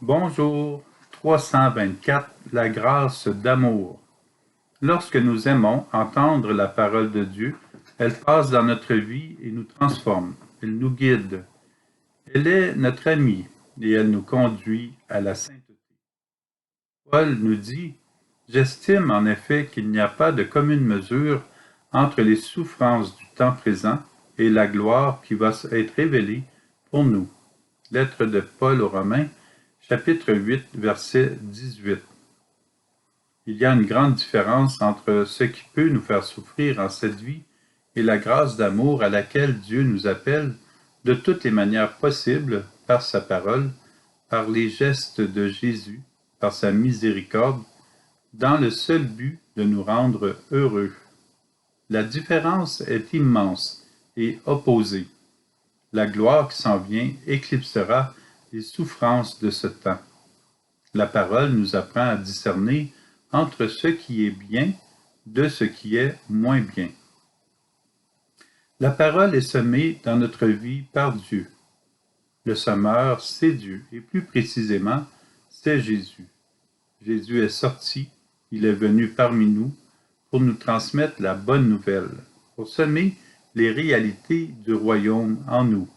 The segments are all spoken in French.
Bonjour 324. La grâce d'amour. Lorsque nous aimons entendre la parole de Dieu, elle passe dans notre vie et nous transforme. Elle nous guide. Elle est notre amie et elle nous conduit à la sainteté. Paul nous dit: J'estime en effet qu'il n'y a pas de commune mesure entre les souffrances du temps présent et la gloire qui va être révélée pour nous. Lettre de Paul aux Romains, chapitre 8, verset 18. Il y a une grande différence entre ce qui peut nous faire souffrir en cette vie et la grâce d'amour à laquelle Dieu nous appelle de toutes les manières possibles par sa parole, par les gestes de Jésus, par sa miséricorde, dans le seul but de nous rendre heureux. La différence est immense et opposée. La gloire qui s'en vient éclipsera les souffrances de ce temps. La parole nous apprend à discerner entre ce qui est bien de ce qui est moins bien. La parole est semée dans notre vie par Dieu. Le semeur, c'est Dieu, et plus précisément, c'est Jésus. Jésus est sorti, il est venu parmi nous pour nous transmettre la bonne nouvelle, pour semer les réalités du royaume en nous.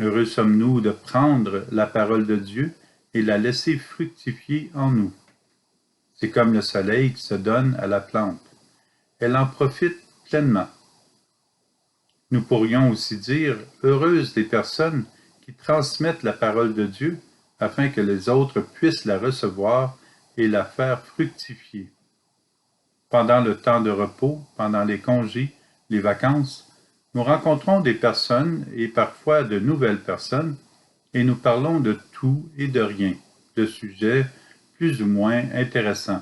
Heureux sommes-nous de prendre la parole de Dieu et la laisser fructifier en nous. C'est comme le soleil qui se donne à la plante. Elle en profite pleinement. Nous pourrions aussi dire: heureuses les personnes qui transmettent la parole de Dieu afin que les autres puissent la recevoir et la faire fructifier. Pendant le temps de repos, pendant les congés, les vacances, nous rencontrons des personnes et parfois de nouvelles personnes et nous parlons de tout et de rien, de sujets plus ou moins intéressants.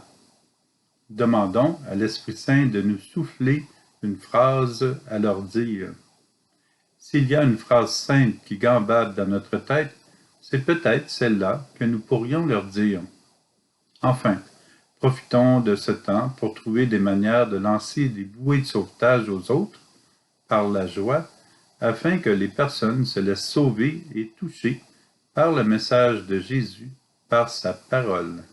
Demandons à l'Esprit Saint de nous souffler une phrase à leur dire. S'il y a une phrase simple qui gambade dans notre tête, c'est peut-être celle-là que nous pourrions leur dire. Enfin, profitons de ce temps pour trouver des manières de lancer des bouées de sauvetage aux autres, par la joie, afin que les personnes se laissent sauver et toucher par le message de Jésus, par sa parole.